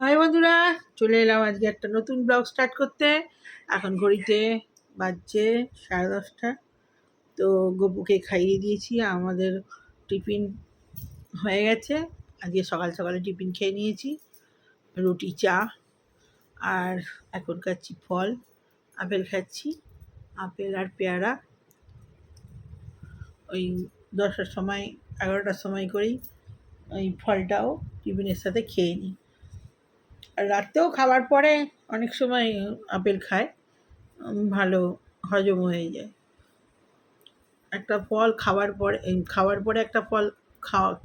High বন্ধুরা, চলে এলাম আজকে একটা নতুন ব্লগ স্টার্ট করতে। এখন ঘড়িতে বাজছে 10:30। তো গপুকে খাইয়ে দিয়েছি, আমাদের টিফিন হয়ে গেছে। আজকে সকাল সকালে টিফিন খেয়ে নিয়েছি, রুটি চা। আর এখন খাচ্ছি ফল, আপেল খাচ্ছি, আপেল আর পেয়ারা। ওই 10টার সময় 11টার সময় করেই ওই ফলটাও টিফিনের সাথে খেয়ে নিই। আর রাত্রেও খাবার পরে অনেক সময় আপেল খায়, ভালো হজম হয়ে যায়। একটা ফল খাওয়ার পরে একটা ফল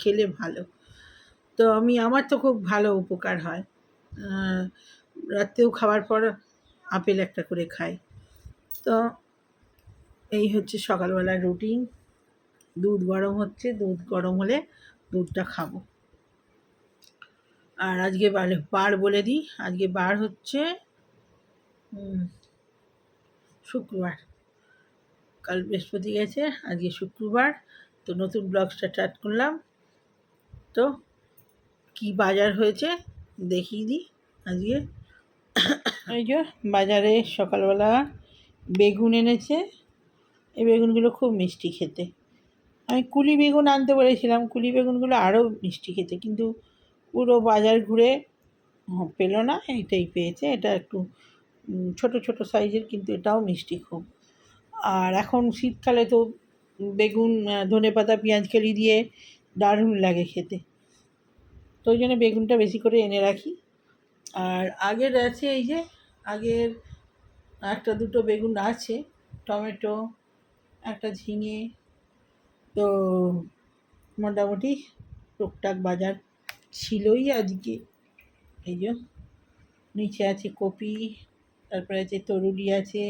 খেলে ভালো। তো আমার তো খুব ভালো উপকার হয়। রাত্রেও খাওয়ার পর আপেল একটা করে খাই। তো এই হচ্ছে সকালবেলার রুটিন। দুধ গরম হচ্ছে, দুধ গরম হলে দুধটা খাবো। আর আজকে বার বলে দিই, আজকে বার হচ্ছে শুক্রবার। কাল বৃহস্পতি গেছে, আজকে শুক্রবার। তো নতুন ব্লগ স্টার্ট করলাম। তো কি বাজার হয়েছে দেখিয়ে দিই আজকে। এই যে বাজারে সকালবেলা বেগুন এনেছে। এই বেগুনগুলো খুব মিষ্টি খেতে। আমি কুলি বেগুন আনতে বলেছিলাম, কুলি বেগুনগুলো আরও মিষ্টি খেতে, কিন্তু পুরো বাজার ঘুরে পেলো না। এইটাই পেয়েছে, এটা একটু ছোট ছোট সাইজের, কিন্তু এটাও মিষ্টি খুব। আর এখন শীতকালে তো বেগুন, ধনেপাতা, পেঁয়াজ কেলি দিয়ে দারুণ লাগে খেতে। তো ওই জন্য বেগুনটা বেশি করে এনে রাখি। আর আগের আছে, এই যে আগের একটা দুটো বেগুন আছে, টমেটো, একটা ঝিঙে। তো মোটামুটি টুকটাক বাজার ছিলই আজকে। এই যে নিচে আছে কপি, তারপরে আছে তরুলি আছে,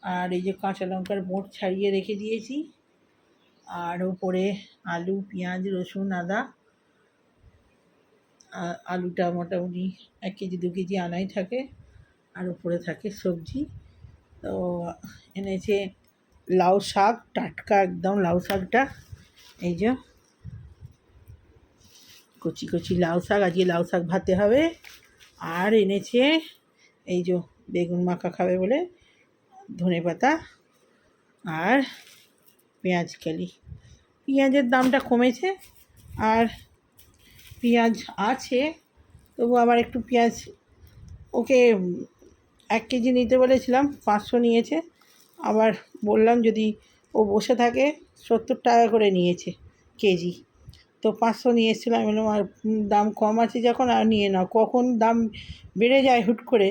আর এই যে কাঁচা লঙ্কার মোট ছাড়িয়ে রেখে দিয়েছি, আর ওপরে আলু, পেঁয়াজ, রসুন, আদা। আলুটা মোটামুটি 1 কেজি 2 কেজি আনাই থাকে, আর উপরে থাকে সবজি। তো এনেছে লাউ শাক, টাটকা একদম লাউ শাকটা। এই যে কচি কচি লাউ শাক, আজকে লাউ শাক ভাতে হবে। আর এনেছে এই যে বেগুন মাখা খাবে বলে ধনেপাতা আর পেঁয়াজ কালি। পেঁয়াজের দামটা কমেছে, আর পেঁয়াজ আছে, তবু আবার একটু পেঁয়াজ ওকে 1 কেজি নিতে বলেছিলাম, 500 নিয়েছে। আবার বললাম যদি ও বসে থাকে, 70 টাকা করে নিয়েছে কেজি। তো 500 নিয়ে এসেছিলাম, আমি বললাম আর দাম কম আছে যখন আর নিয়ে নাও, কখন দাম বেড়ে যায় হুট করে।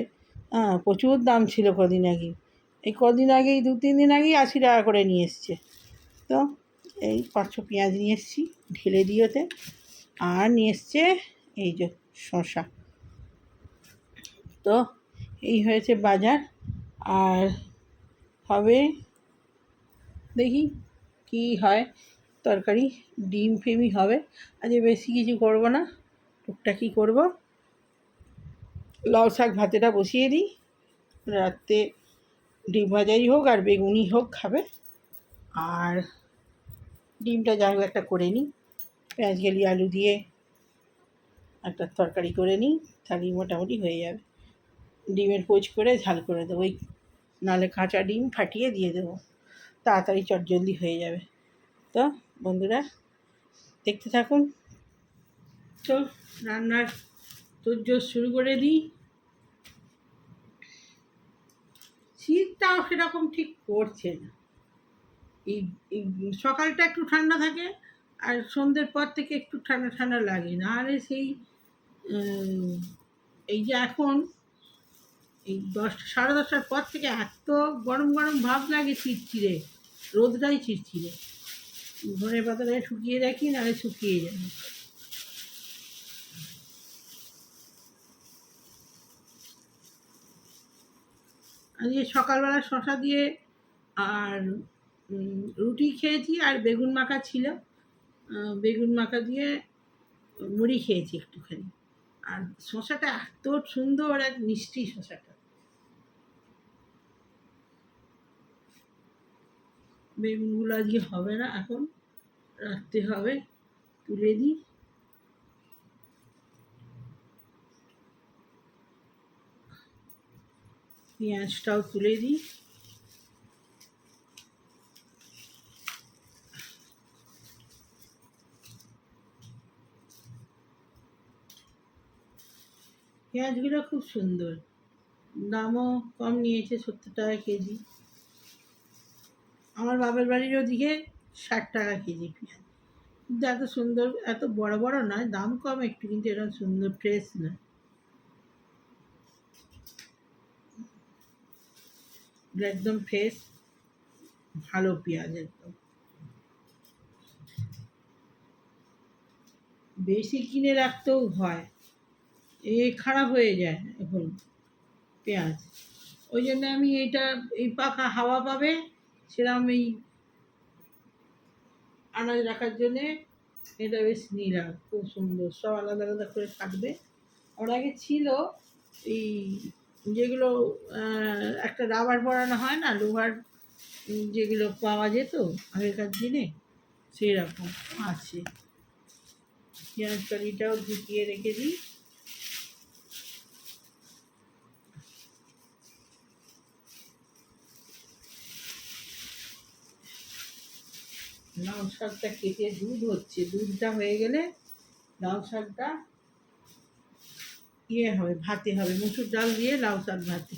প্রচুর দাম ছিল কদিন আগে, এই কদিন আগেই 2-3 দিন আগেই 80 টাকা করে নিয়ে এসছে। তো এই 500 পেঁয়াজ নিয়ে এসেছি, ঢেলে দিই ওতে। আর নিয়ে এসছে এই যে শসা। তো এই হয়েছে বাজার। আর হবে দেখি কি হয়, তরকারি ডিম ফিমই হবে। আজকে বেশি কিছু করব না, টুকটাকই করব। লাউ শাক ভাতেটা বসিয়ে দিই, রাত্রে ডিম ভাজাই হোক আর বেগুনি হোক খাবে। আর ডিমটা যাই হোক একটা করে নিই, পেঁয়াজ গেলি আলু দিয়ে একটা তরকারি করে নিই, তাহলেই মোটামুটি হয়ে যাবে। ডিমের পোচ করে ঝাল করে দেবো, ওই নাহলে কাঁচা ডিম ফাটিয়ে দিয়ে দেবো, তাড়াতাড়ি চটজলদি হয়ে যাবে। তো বন্ধুরা দেখতে থাকুন। তো রান্নার তোড়জোড় শুরু করে দিই। শীতটাও সেরকম ঠিক পড়ছে না। এই সকালটা একটু ঠান্ডা থাকে, আর সন্ধ্যের পর থেকে একটু ঠান্ডা ঠান্ডা লাগে, না আরে সেই এই যে এখন এই 10-10:30টার পর থেকে এত গরম গরম ভাব লাগে, চিড়চিড়ে রোদটাই চিড়চিড়ে। ধনে পাতাটা শুকিয়ে রাখি, নাহলে শুকিয়ে যাবে। আজকে সকালবেলা শশা দিয়ে আর রুটি খেয়েছি, আর বেগুন মাখা ছিল, বেগুন মাখা দিয়ে মুড়ি খেয়েছি একটুখানি। আর শশাটা এত সুন্দর, এক মিষ্টি শশাটা। বেগুনগুলো আজকে হবে না, এখন রাখতে হবে, তুলে দিই। পেঁয়াজটাও তুলে দিই। পেঁয়াজগুলো খুব সুন্দর, দামও কম নিয়েছে, 70 টাকা কেজি। আমার বাবার বাড়ির ওদিকে 60 টাকা কেজি পেঁয়াজ। কিন্তু এত সুন্দর, এত বড় বড় নয়, দাম কম একটু, কিন্তু এরকম সুন্দর ফ্রেশ নয়, একদম ফ্রেশ ভালো পেঁয়াজ একদম। বেশি কিনে রাখতেও হয়, খারাপ হয়ে যায় এখন পেঁয়াজ। ওই জন্য আমি এইটা, এই পাখা হাওয়া পাবে সেরকম এই আনাজ রাখার জন্যে এটা বেশ নিলাম। খুব সুন্দর, সব আলাদা আলাদা করে থাকবে। ওর আগে ছিল এই যেগুলো একটা রাবার পরানো হয় না, লোহার, যেগুলো পাওয়া যেত আগেকার দিনে, সেই রকম আছে। পেঁয়াজ কারিটাও ঢুকিয়ে রেখে দিই। লাউ শাকটা কেটে দুধ হচ্ছে, দুধটা হয়ে গেলে লাউ শাকটা হবে, ভাতে হবে, মুসুর ডাল দিয়ে লাউ শাক ভাতে।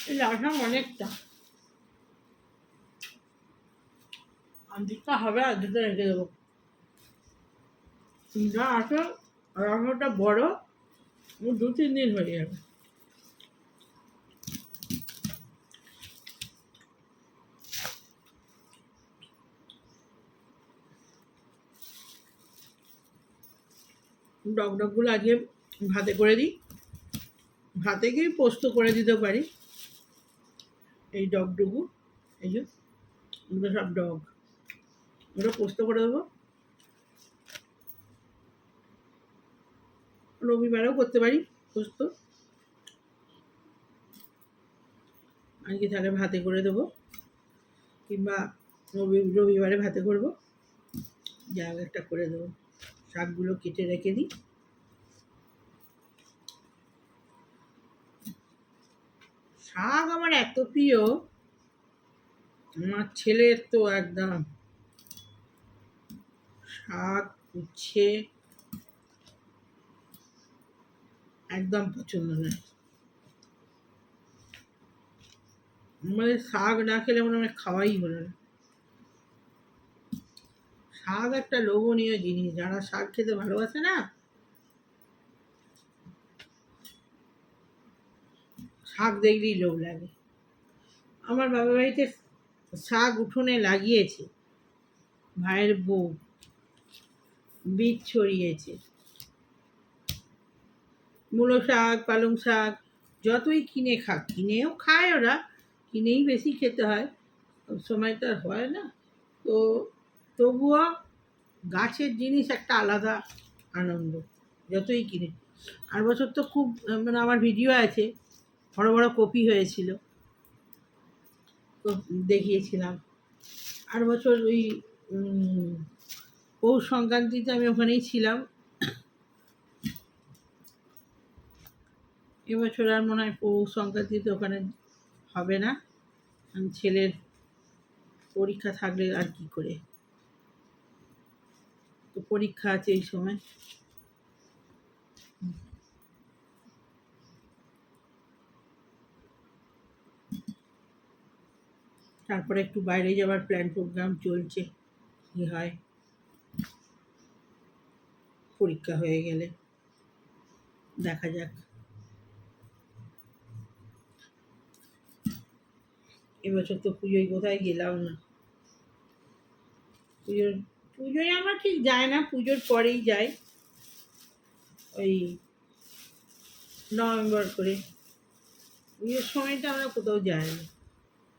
এই লাউ শাক অনেকটা, অর্ধেকটা হবে, অর্ধেকটা রেখে দেবো। যা আছে রান্নাটা বড়, 2-3 দিন হয়ে যাবে। ডগডগগুলো আজকে ভাতে করে দিই, ভাতে গিয়ে পোস্ত করে দিতে পারি। এই ডগডুগু, এই যে এগুলো সব ডগ, ওগুলো পোস্ত করে দেবো। রবিবারেও করতে পারি পোস্ত, আজকে তাহলে ভাতে করে দেবো, কিংবা রবিবারে ভাতে করবো, যা একটা করে দেবো। শাকগুলো কেটে রেখে দিই। শাক আমার এত প্রিয়, আমার ছেলের তো একদম শাক উচ্ছে একদম পছন্দ নয়। আমাদের শাক না খেলে মনে হয় খাওয়াই হলো না। শাক একটা লোভনীয় জিনিস, যারা শাক খেতে ভালোবাসে না, শাক দেখলেই লোভ লাগে। আমার বাবার বাড়িতে শাক উঠোনে লাগিয়েছে, ভাইয়ের বউ বীজ ছড়িয়েছে, মূলো শাক, পালং শাক, যতই কিনে খাক, কিনেও খায় ওরা, কিনেই বেশি খেতে হয়, সময় তো আর হয় না। তো তবুও গাছের জিনিস একটা আলাদা আনন্দ, যতই কিনে। আর বছর তো খুব, মানে আমার ভিডিও আছে, বড় বড় কপি হয়েছিল, তো দেখিয়েছিলাম। আর বছর ওই পৌষ সংক্রান্তিতে আমি ওখানেই ছিলাম। এবছর আর মনে হয় পৌষ সংক্রান্তিতে ওখানে হবে না, ছেলের পরীক্ষা থাকলে আর কি করে, তো পরীক্ষা আছে এই সময়। তারপরে একটু বাইরে যাওয়ার প্ল্যান প্রোগ্রাম চলছে, কি হয় পরীক্ষা হয়ে গেলে দেখা যাক। এবছর তো পুজোয় কোথায় গেলাম না, পুজোয় আমরা ঠিক যাই না, পুজোর পরেই যাই, ওই নভেম্বর করে। পুজোর সময়টা আমরা কোথাও যাই না,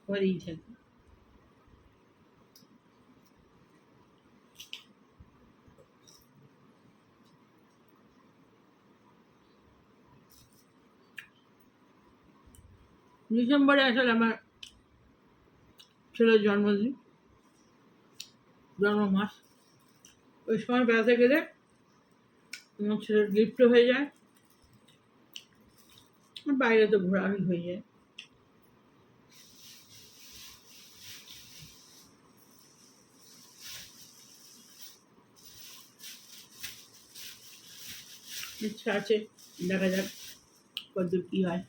ঘরেই থাকি। ডিসেম্বরে আসলে আমার ছেলের জন্মদিন, জন্ম মাস, ওই সময় বেড়াতে গেলে আমার ছেলের গিফটও হয়ে যায়, আর বাইরে তো ঘোরাঘুরি হয়ে যায়। ইচ্ছা আছে, দেখা যাক কতদূর কী হয়।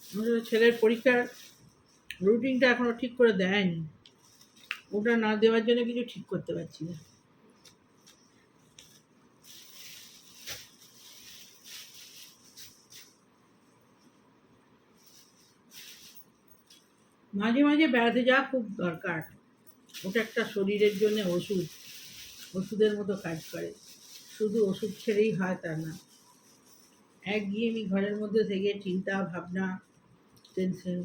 আমাদের ছেলের পরীক্ষার রুটিনটা এখনো ঠিক করে দেয়নি, ওটা না দেওয়ার জন্য কিছু ঠিক করতে পারছি না। মাঝে মাঝে বেড়াতে যাওয়া খুব দরকার, ওটা একটা শরীরের জন্য ওষুধ, ওষুধের মতো কাজ করে। শুধু ওষুধ খেলেই হয় তা না, একঘেয়েমি ঘরের মধ্যে থেকে চিন্তা ভাবনা টেনশন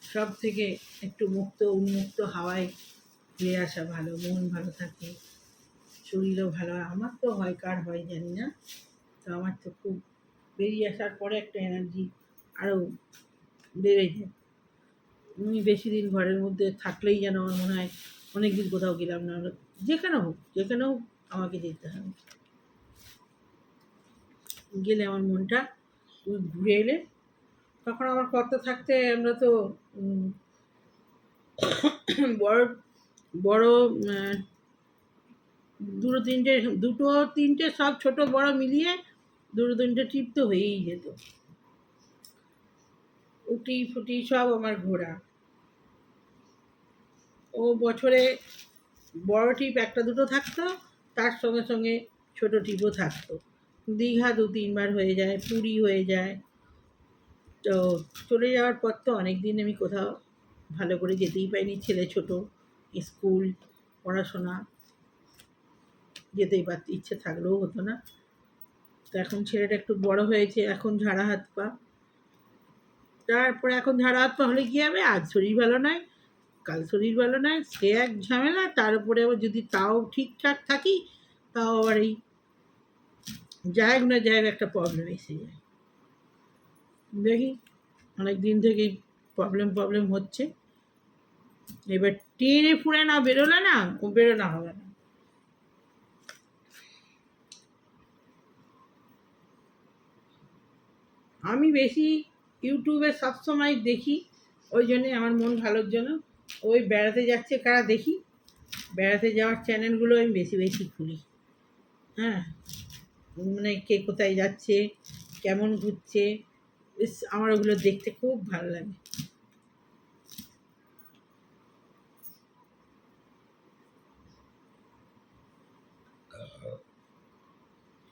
সব থেকে একটু উন্মুক্ত হাওয়ায় ঘুরে আসা ভালো, মন ভালো থাকে, শরীরও ভালো হয়। আমার তো হয়, কার হয় জানি না, তো আমার তো খুব বেরিয়ে আসার পরে একটা এনার্জি আরও বেড়ে যায়। আমি বেশি দিন ঘরের মধ্যে থাকলেই যেন আমার মনে হয় অনেক দিন কোথাও গেলাম না, যেখানে হোক আমাকে যেতে হবে। গেলে আমার মনটা ঘুরে এলে তখন আমার কত থাকতে আমরা তো বড় বড় দুটো তিনটে সব ছোট বড় মিলিয়ে দুটো তিনটে ট্রিপ তো হয়েই যেত। উটি ফুটি সব আমার ঘোরা। ও বছরে বড় ট্রিপ একটা দুটো থাকতো, তার সঙ্গে সঙ্গে ছোট ট্রিপও থাকতো। দীঘা 2-3 বার হয়ে যায়, পুরী হয়ে যায়। তো চলে যাওয়ার পর তো অনেক দিন আমি কোথাও ভালো করে যেতেই পারিনি, ছেলে ছোট, স্কুল, পড়াশোনা, যেতেই পারতে ইচ্ছে থাকলেও হতো না। তো এখন ছেলেটা একটু বড় হয়েছে, এখন ঝাড়া হাত পা, তারপরে এখন ঝাড়া হাত পা হলে কী হবে, আজ শরীর ভালো নয়, কাল শরীর ভালো নয়, সে এক ঝামেলা। তার উপরে আবার যদি তাও ঠিকঠাক থাকি, তাও আবার এই জায়গ না জায়গ একটা প্রবলেম এসে যায়। দেখি অনেক দিন থেকেই প্রবলেম হচ্ছে, এবার টেনে ফুঁড়ে না বেরোলে না, ও বেরোনো হবে না। আমি বেশি ইউটিউবে সবসময় দেখি, ওই জন্যে আমার মন ভালোর জন্য ওই বেড়াতে যাচ্ছে কারা দেখি, বেড়াতে যাওয়ার চ্যানেলগুলো আমি বেশি বেশি খুলি। হ্যাঁ, মানে কে কোথায় যাচ্ছে, কেমন ঘুরছে, বেশ আমার ওগুলো দেখতে খুব ভালো লাগে।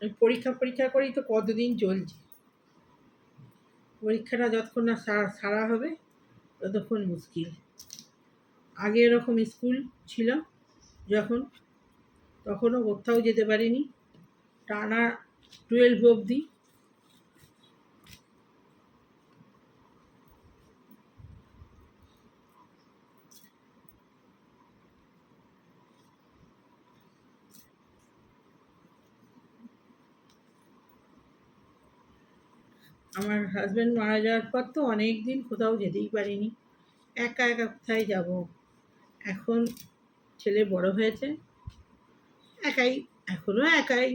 ওই পরীক্ষা করেই তো কতদিন চলছে, পরীক্ষাটা যতক্ষণ না সারা হবে ততক্ষণ মুশকিল। আগে এরকম স্কুল ছিল যখন, তখনও কোথাও যেতে পারিনি, টানা 12 অবধি। আমার হাজব্যান্ড মারা যাওয়ার পর তো অনেক দিন কোথাও যেতেই পারিনি, একা একা কোথায় যাব। এখন ছেলে বড় হয়েছে, একাই, এখনও একাই।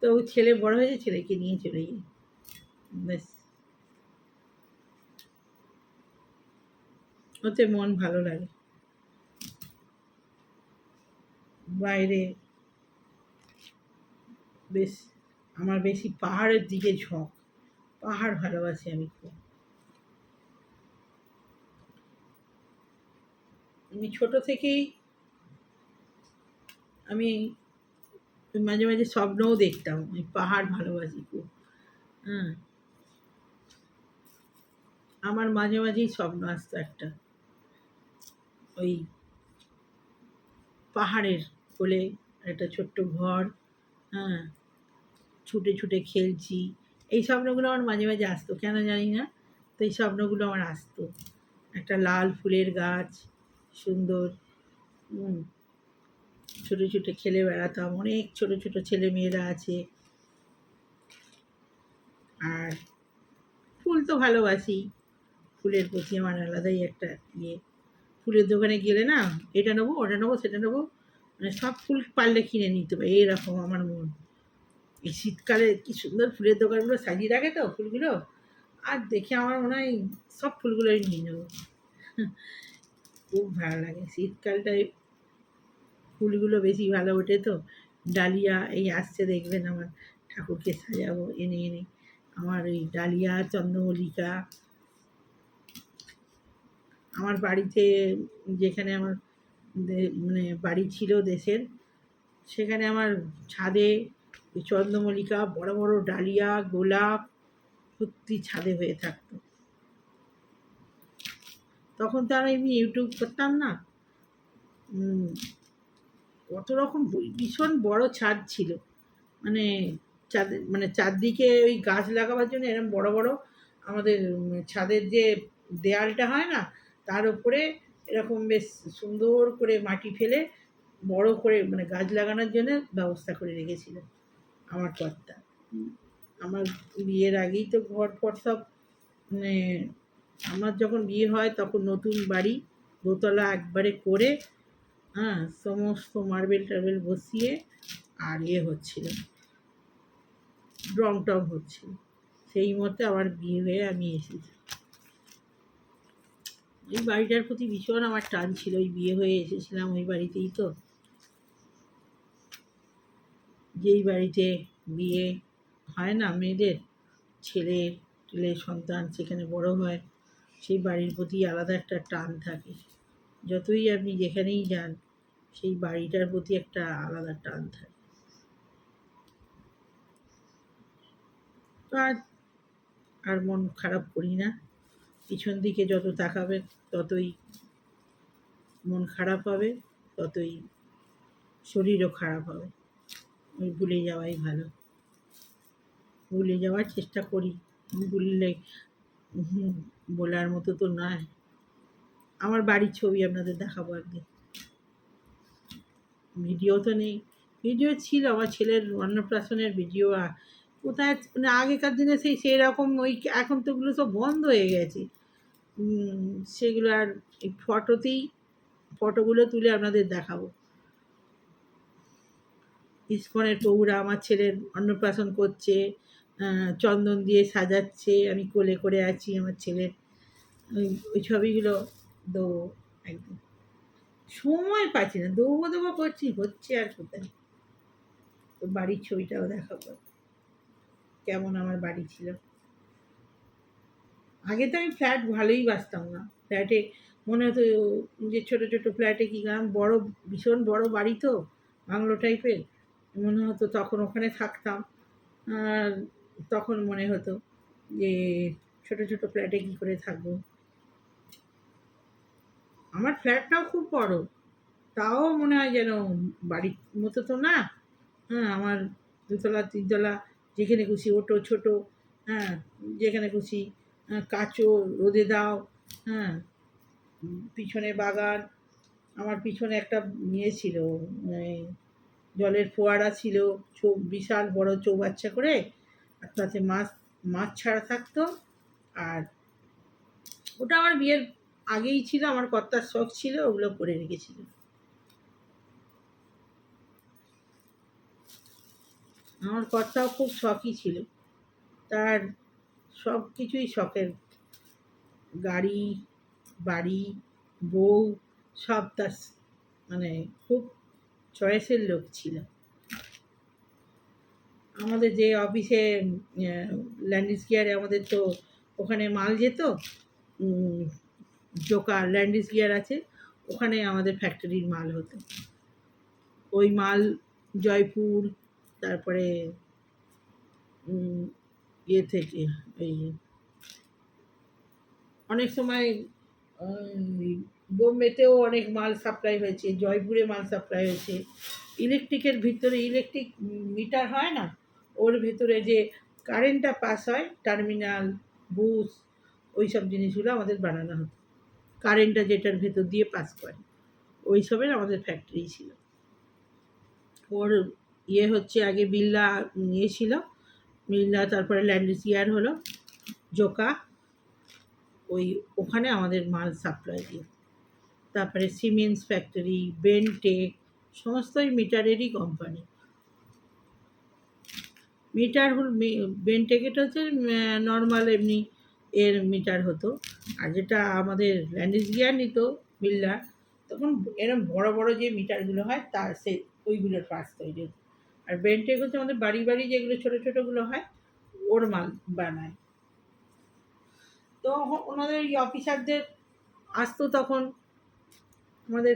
তো ছেলে বড় হয়েছে, ছেলেকে নিয়ে চলে যাই, ব্যাস, ওতে মন ভালো লাগে। বাইরে বেশ, আমার বেশি পাহাড়ের দিকে ঝোঁক, পাহাড় ভালোবাসি আমি খুব। আমি ছোট থেকেই আমি মাঝে মাঝে স্বপ্নও দেখতাম, আমি পাহাড় ভালোবাসি খুব। হ্যাঁ, আমার মাঝে মাঝেই স্বপ্ন আসতো একটা, ওই পাহাড়ের কোলে একটা ছোট্ট ঘর, হ্যাঁ, ছুটে ছুটে খেলছি, এই স্বপ্নগুলো আমার মাঝে মাঝে আসতো, কেন জানি না, তো এই স্বপ্নগুলো আমার আসতো। একটা লাল ফুলের গাছ, সুন্দর, ছোটো ছোটো খেলে বেড়াতাম, অনেক ছোটো ছোটো ছেলে মেয়েরা আছে, আর ফুল তো ভালোবাসি, ফুলের প্রতি আমার আলাদাই একটা ইয়ে। ফুলের দোকানে গেলে না এটা নেবো, ওটা নেবো, সেটা নেবো, মানে সব ফুল পারলে কিনে নিতে হবে, এইরকম আমার মন। এই শীতকালে কি সুন্দর ফুলের দোকানগুলো সাজিয়ে রাখে তো ফুলগুলো, আর দেখে আমার মনে হয় সব ফুলগুলোই নিয়ে নেবো। খুব ভালো লাগে শীতকালটায়, ফুলগুলো বেশি ভালো ওঠে তো। ডালিয়া এই আসছে দেখবেন, আমার ঠাকুরকে সাজাবো এনে এনে। আমার ওই ডালিয়া, চন্দ্রমল্লিকা, আমার বাড়িতে যেখানে আমার মানে বাড়ি ছিল দেশের, সেখানে আমার ছাদে ওই চন্দ্রমল্লিকা, বড় বড় ডালিয়া, গোলাপ সত্যি ছাদে হয়ে থাকতো। তখন তো আর এমনি ইউটিউব করতাম না। কত রকম ভীষণ বড় ছাদ ছিল, মানে মানে চারদিকে ওই গাছ লাগাবার জন্য এরকম বড় বড় আমাদের ছাদের যে দেয়ালটা হয় না, তার উপরে এরকম বেশ সুন্দর করে মাটি ফেলে বড় করে মানে গাছ লাগানোর জন্য ব্যবস্থা করে রেখেছিল আমার কর্তা। আমার বিয়ের আগেই তো ঘর ফর সব, মানে আমার যখন বিয়ে হয় তখন নতুন বাড়ি, দোতলা একবারে করে, হ্যাঁ, সমস্ত মার্বেল টার্বেল বসিয়ে আর হচ্ছিল, রং টং হচ্ছিল, সেই মতে আমার বিয়ে হয়ে আমি এসেছি। ওই বাড়িটার প্রতি ভীষণ আমার টান ছিল, ওই বিয়ে হয়ে এসেছিলাম ওই বাড়িতেই তো, যেই বাড়িতে বিয়ে হয় না মেয়েদের, ছেলে ছেলে সন্তান সেখানে বড় হয়, সেই বাড়ির প্রতি আলাদা একটা টান থাকে। যতই আপনি যেখানেই যান, সেই বাড়িটার প্রতি একটা আলাদা টান থাকে। তো আর মন খারাপ করি না, পিছন দিকে যত তাকাবেন ততই মন খারাপ হবে, ততই শরীরও খারাপ হবে। ওই ভুলে যাওয়াই ভালো, ভুলে যাওয়ার চেষ্টা করি, ভুললে বলার মতো তো নয়। আমার বাড়ির ছবি আপনাদের দেখাবো একদিন, ভিডিও তো নেই, ভিডিও ছিল আমার ছেলের অন্নপ্রাশনের ভিডিও, কোথায় মানে আগেকার দিনে সেই রকম ওই, এখন তো ওগুলো সব বন্ধ হয়ে গেছে। সেগুলো আর এই ফটোগুলো তুলে আপনাদের দেখাবো। ইস্কনের প্রভুরা আমার ছেলের অন্নপ্রাশন করছে, চন্দন দিয়ে সাজাচ্ছে, আমি কোলে করে আছি আমার ছেলের, ওই ছবিগুলো দেবো একদম। সময় পাচ্ছি না, দেবো করছি, হচ্ছে আর কোথায়। তো বাড়ির ছবিটাও দেখাবো, কেমন আমার বাড়ি ছিল। আগে তো আমি ফ্ল্যাট ভালোই বাসতাম না, ফ্ল্যাটে মনে হতো যে ছোটো ছোটো ফ্ল্যাটে কি কারণ বড়, ভীষণ বড় বাড়ি তো, বাংলো টাইপের, মনে হতো তখন ওখানে থাকতাম। আর তখন মনে হতো যে ছোটো ছোটো ফ্ল্যাটে কী করে থাকবো। আমার ফ্ল্যাটটাও খুব বড়, তাও মনে হয় যেন বাড়ির মতো তো না। হ্যাঁ, আমার দুতলা তিনতলা, যেখানে খুশি ওঠো ছোটো, হ্যাঁ, যেখানে খুশি কাচো, রোদে দাও, হ্যাঁ, পিছনে বাগান, আমার পিছনে একটা ইয়ে ছিল, জলের ফোয়ারা ছিল, বিশাল বড় চৌবাচ্চা করে, আর তাতে মাছ ছাড়া থাকতো। আর ওটা আমার বিয়ের আগেই ছিল, আমার কর্তার শখ ছিল, ওগুলো করে রেখেছিল। আমার কর্তাও খুব শখই ছিল, তার সব কিছুই শখের, গাড়ি, বাড়ি, বউ, সব তার মানে খুব চয়েসের লোক ছিল। আমাদের যে অফিসে ল্যান্ডস্কেয়ারে আমাদের তো ওখানে মাল যেত, জোকা ল্যান্ডস্কেয়ার আছে, ওখানে আমাদের ফ্যাক্টরির মাল হতো, ওই মাল জয়পুর, তারপরে ইয়ে থেকে ওই অনেক সময় বোম্বেতেও অনেক মাল সাপ্লাই হয়েছে, জয়পুরে মাল সাপ্লাই হয়েছে। ইলেকট্রিকের ভিতরে ইলেকট্রিক মিটার হয় না, ওর ভেতরে যে কারেন্টটা পাস হয়, টার্মিনাল, বুথ, ওই সব জিনিসগুলো আমাদের বানানো হতো, কারেন্টটা যেটার ভেতর দিয়ে পাস করে, ওই সবের আমাদের ফ্যাক্টরি ছিল। ওর হচ্ছে আগে বিড়লা ছিল, বিড়লা, তারপরে ল্যান্ডস্কেয়ার হলো, জোকা, ওখানে আমাদের মাল সাপ্লাই দিই। তারপরে সিমেন্স ফ্যাক্টরি, বেনটেক, সমস্তই মিটারেরই কোম্পানি। মিটার হল বেনটেকেটা হচ্ছে নর্মাল এমনি এর মিটার হতো, আর যেটা আমাদের ল্যান্ডিস গিয়ার নিত বিল্ডার, তখন এরকম বড় বড় যে মিটারগুলো হয় তার সে ওইগুলোর পার্টস তৈরি হতো। আর বেনটেক হচ্ছে আমাদের বাড়ি বাড়ি যেগুলো ছোটো ছোটোগুলো হয় ওর মাল বানায়। তো ওনাদের এই অফিসারদের আসতো তখন আমাদের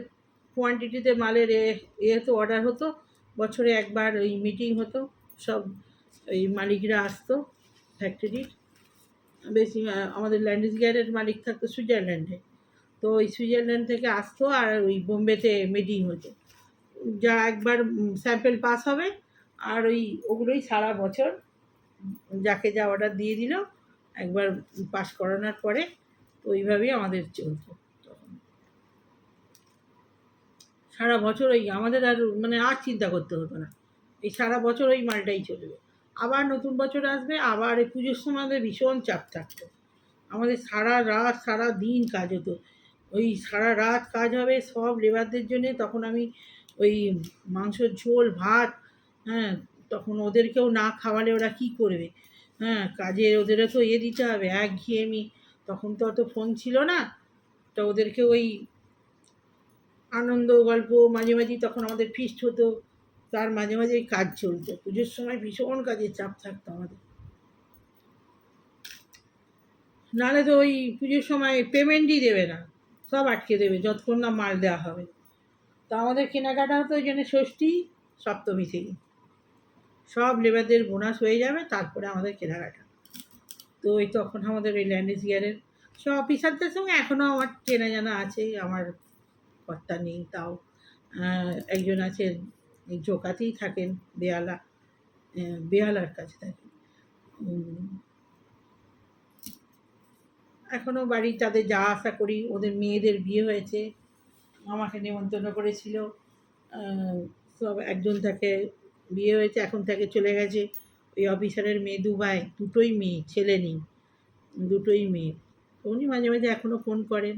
কোয়ান্টিটিতে মালের হতো, অর্ডার হতো, বছরে একবার ওই মিটিং হতো, সব ওই মালিকরা আসতো ফ্যাক্টরির। বেশি আমাদের ল্যান্ডিস গিয়ারের মালিক থাকতো সুইজারল্যান্ডে, তো ওই সুইজারল্যান্ড থেকে আসতো আর ওই বোম্বেতে মিটিং হতো, যা একবার স্যাম্পেল পাস হবে আর ওগুলোই সারা বছর যাকে যা অর্ডার দিয়ে দিল একবার পাস করানোর পরে ওইভাবেই আমাদের চলতো। তখন সারা বছর ওই আমাদের আর আর চিন্তা করতে হতো না, এই সারা বছর ওই মালটাই চলবে। আবার নতুন বছর আসবে, আবার এই পুজোর সময় আমাদের ভীষণ চাপ থাকতো, আমাদের সারা রাত সারা দিন কাজ হতো। ওই সারা রাত কাজ হবে সব লেবারদের জন্যে, তখন আমি ওই মাংসর ঝোল ভাত, হ্যাঁ, তখন ওদেরকেও না খাওয়ালে ওরা কী করবে, হ্যাঁ, কাজে ওদেরও তো দিতে হবে, একঘেয়েমি। তখন তো অত ফোন ছিল না, তো ওদেরকে ওই আনন্দ গল্প মাঝে মাঝেই তখন আমাদের ফিস্ট হতো, তার মাঝে মাঝেই কাজ চলতো। পুজোর সময় ভীষণ কাজের চাপ থাকতো আমাদের, নাহলে তো ওই পুজোর সময় পেমেন্টই দেবে না, সব আটকে দেবে যতক্ষণ না মাল দেওয়া হবে। তো আমাদের কেনাকাটা হতো ওই জন্য ষষ্ঠী সপ্তমী থেকে, সব লেবারদের বোনাস হয়ে যাবে তারপরে আমাদের কেনাকাটা। তো ওই তখন আমাদের ওই ল্যান্ডিস গিয়ারের সব অফিসারদের সঙ্গে এখনও আমার চেনা জানা আছে, আমার কর্তা নেই তাও একজন আছেন, এই জোকাতেই থাকেন, বেহালার কাছে থাকেন। এখনও বাড়ি তাদের যাওয়া আসা করি, ওদের মেয়েদের বিয়ে হয়েছে, আমাকে নেমন্তন্ন করেছিল, সব একজন থাকে বিয়ে হয়েছে, এখন থেকে চলে গেছে, ওই অফিসারের মেয়ে দুবাই, দুটোই মেয়ে, ছেলে নেই, দুটোই মেয়ে। উনি মাঝে মাঝে এখনও ফোন করেন।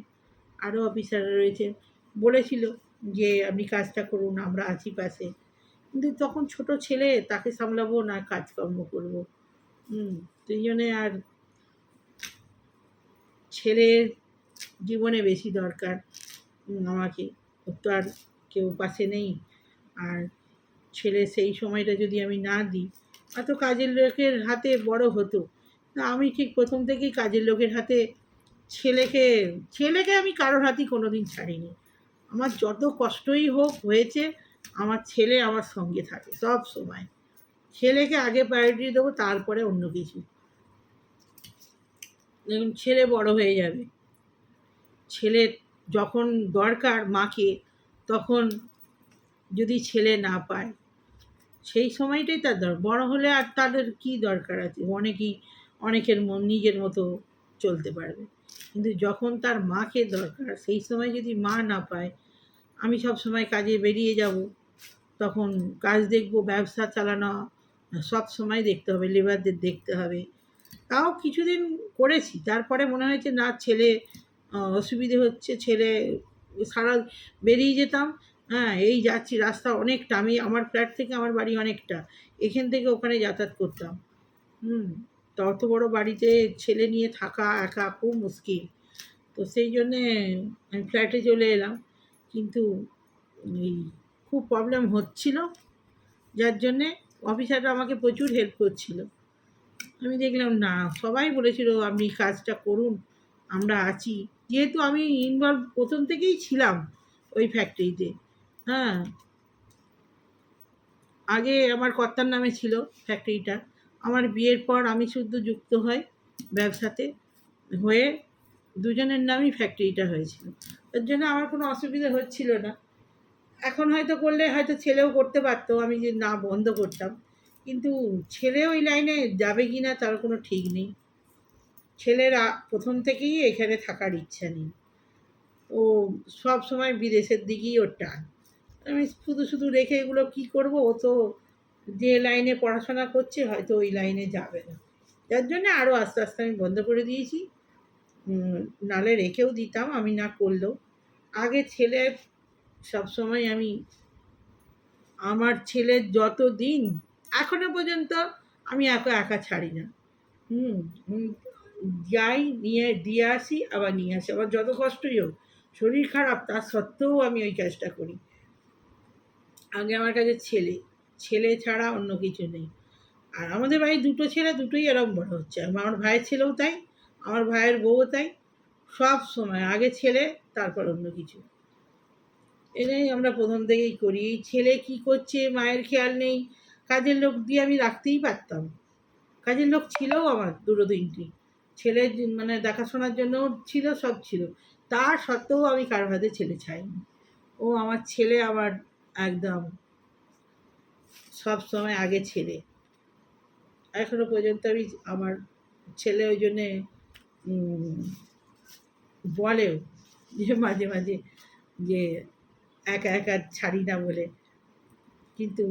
আরও অফিসাররা রয়েছে, বলেছিল যে আপনি কাজটা করুন, আমরা আছি পাশে, কিন্তু তখন ছোট ছেলে, তাকে সামলাবো না কাজকর্ম করবো, সেই জন্যে আর ছেলের জীবনে বেশি দরকার আমাকে, ওর তো আর কেউ পাশে নেই। আর ছেলে সেই সময়টা যদি আমি না দিই, অত কাজের লোকের হাতে বড় হতো না, আমি ঠিক প্রথম থেকেই কাজের লোকের হাতে ছেলেকে ছেলেকে আমি কারোর হাতেই কোনো দিন ছাড়িনি। আমার যত কষ্টই হোক হয়েছে, আমার ছেলে আমার সঙ্গে থাকে সব সময়, ছেলেকে আগে প্রায়োরিটি দেবো, তারপরে অন্য কিছু। দেখুন ছেলে বড় হয়ে যাবে, ছেলের যখন দরকার মাকে, তখন যদি ছেলে না পায়, সেই সময়টাই তার দরকার। বড় হলে আর তাদের কী দরকার আছে, অনেকের নিজের মতো চলতে পারবে, কিন্তু যখন তার মাকে দরকার, সেই সময় যদি মা না পায়, আমি সব সময় কাজে বেরিয়ে যাব, তখন কাজ দেখব, ব্যবসা চালানো সব সময় দেখতে হবে, লেবারদের দেখতে হবে। তাও কিছুদিন করেছি, তারপরে মনে হয়েছে না, ছেলে অসুবিধে হচ্ছে, ছেলে সারা বেরিয়ে যেতাম, হ্যাঁ, এই যাচ্ছি রাস্তা অনেকটা, আমার ফ্ল্যাট থেকে আমার বাড়ি অনেকটা, এখান থেকে ওখানে যাতায়াত করতাম, তো অত বড় বাড়িতে ছেলে নিয়ে থাকা একা খুব মুশকিল। তো সেই জন্যে আমি ফ্ল্যাটে চলে এলাম, কিন্তু এই খুব প্রবলেম হচ্ছিল, যার জন্যে অফিসাররা আমাকে প্রচুর হেল্প করছিল। আমি দেখলাম না, সবাই বলেছিল আপনি কাজটা করুন, আমরা আছি, যেহেতু আমি ইনভলভ প্রথম থেকেই ছিলাম ওই ফ্যাক্টরিতে। হ্যাঁ, আগে আমার কর্তার নামে ছিল ফ্যাক্টরিটা, আমার বিয়ের পর আমি শুদ্ধ যুক্ত হই ব্যবসাতে, হয়ে দুজনের নামই ফ্যাক্টরিটা হয়েছিল, তার জন্য আমার কোনো অসুবিধা হচ্ছিল না। এখন হয়তো করলে হয়তো ছেলেও করতে পারতো, আমি যে না বন্ধ করতাম, কিন্তু ছেলে ওই লাইনে যাবে কি না তার কোনো ঠিক নেই। ছেলের প্রথম থেকেই এখানে থাকার ইচ্ছা নেই, ও সব সময় বিদেশের দিকেই ওর টান। আমি শুধু শুধু রেখে এগুলো কী করব, ও তো যে লাইনে পড়াশোনা করছে হয়তো ওই লাইনে যাবে না, যার জন্য আরও আস্তে আস্তে আমি বন্ধ করে দিয়েছি। নালে রেখেও দিতাম, আমি না করলেও। আগে ছেলে সবসময় আমি, আমার ছেলের যত দিন এখনো পর্যন্ত আমি একা একা ছাড়ি না। হুম হুম, যাই নিয়ে দিয়ে আসি, আবার নিয়ে আসি, আবার যত কষ্টই হোক, শরীর খারাপ তার সত্ত্বেও আমি ওই কাজটা করি। আগে আমার কাছে ছেলে, ছেলে ছাড়া অন্য কিছু নেই। আর আমাদের বাড়ির দুটো ছেলে, দুটোই এরকম বড় হচ্ছে। আমার ভাইয়ের ছেলেও তাই, আমার ভাইয়ের বউও তাই। সব সময় আগে ছেলে, তারপর অন্য কিছু। এটাই আমরা প্রথম থেকেই করি। এই ছেলে কি করছে মায়ের খেয়াল নেই, কাজের লোক দিয়ে আমি রাখতেই পারতাম। কাজের লোক ছিলও আমার দুটো তিনটি, ছেলে মানে দেখাশোনার জন্য ছিল, সব ছিল। তার সত্ত্বেও আমি কারো হাতে ছেলে ছাইনি। ও আমার ছেলে আমার একদম সব সময় আগে ছেলে। এখনো পর্যন্ত আমি আমার ছেলে ওই জন্যে বলেও যে মাঝে মাঝে যে একা একা ছাড়ি না বলে। কিন্তু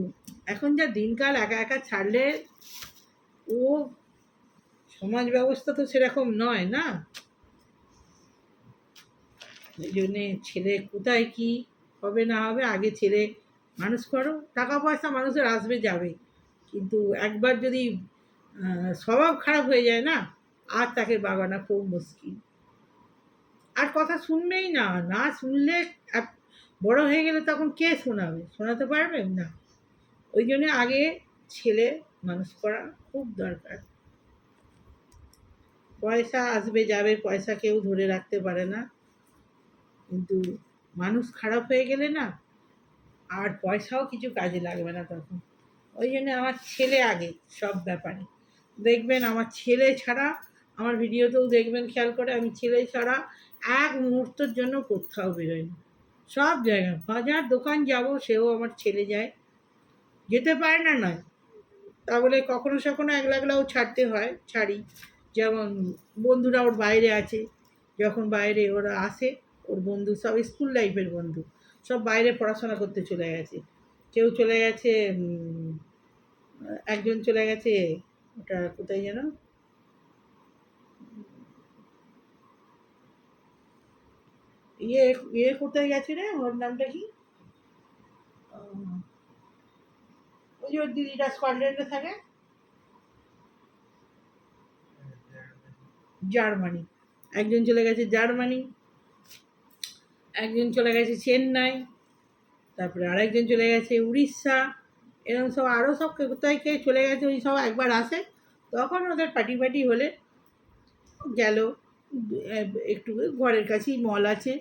এখন যা দিনকাল, একা একা ছাড়লে ও সমাজ ব্যবস্থা তো সেরকম নয় না। এই জন্যে ছেলে কোথায় কি হবে না হবে, আগে ছেলে মানুষ করো। টাকা পয়সা মানুষের আসবে যাবে, কিন্তু একবার যদি স্বভাব খারাপ হয়ে যায় না, আর তাকে বাগানো খুব মুশকিল। আর কথা শুনবেই না, না শুনলে বড় হয়ে গেলে তখন কে শোনাবে, শোনাতে পারবে না। ওই জন্য আগে ছেলে মানুষ করা খুব দরকার। পয়সা আসবে যাবে, পয়সা কেউ ধরে রাখতে পারে না, কিন্তু মানুষ খারাপ হয়ে গেলে না, আর পয়সাও কিছু কাজে লাগবে না তখন। ওই জন্য আমার ছেলে আগে সব ব্যাপারে। দেখবেন আমার ছেলে ছাড়া, আমার ভিডিওতেও দেখবেন খেয়াল করে, আমি ছেলে ছাড়া এক মুহূর্তের জন্য কোথাও বেরোই না। সব জায়গায় বাজার দোকান যাব, সেও আমার ছেলে যায়, যেতে পারে না নয়। তা বলে কখনো সখনো একলা একলাও ছাড়তে হয়, ছাড়ি। যেমন বন্ধুরা ওর বাইরে আছে, যখন বাইরে ওরা আসে, ওর বন্ধু সব স্কুল লাইফের বন্ধু, সব বাইরে পড়াশোনা করতে চলে গেছে। কেউ চলে গেছে, একজন চলে গেছে, ওটা কোথায় যেন, ইয়ে ইয়ে কোথায় গেছে রে, ওর নামটা কি, ওই যে ওর দিদিটা স্কটল্যান্ডে থাকে, জার্মানি। একজন চলে গেছে জার্মানি, একজন চলে গেছে চেন্নাই, তারপরে আরেকজন চলে গেছে উড়িষ্যা। এরকম সব আরও সব কোথায় কে চলে গেছে, ওই সব একবার আসে, তখন ওদের পার্টি ফার্টি হলে গেল। একটু ঘরের কাছেই মল আছে,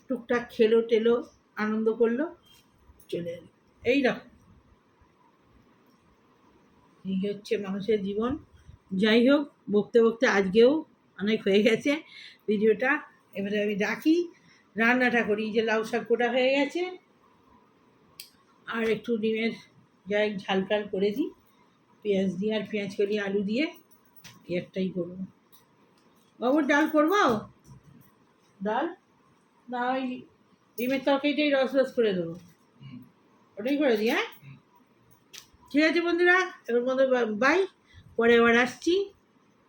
টুকটাক খেলো টেলো, আনন্দ করলো, চলে এলো। এইরকম, এই হচ্ছে মানুষের জীবন। যাই হোক, বকতে বকতে আজকেও অনেক হয়ে গেছে ভিডিওটা। এবারে আমি রাখি, রান্নাটা করি। যে লাউ শাক গোটা হয়ে গেছে, আর একটু ডিমের যাই ঝাল টাল করে দিই, পেঁয়াজ দিয়ে, আর পেঁয়াজ করি আলু দিয়ে, একটাই করবো। বাবুর ডাল করবো, ডাল না ওই ডিমের তরকারিটাই রস রস করে দেবো, ওটাই করে দিই। হ্যাঁ, ঠিক আছে বন্ধুরা, এবার মতো বাই, পরে আবার আসছি,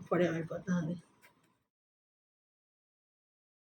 পরে আবার কথা হবে।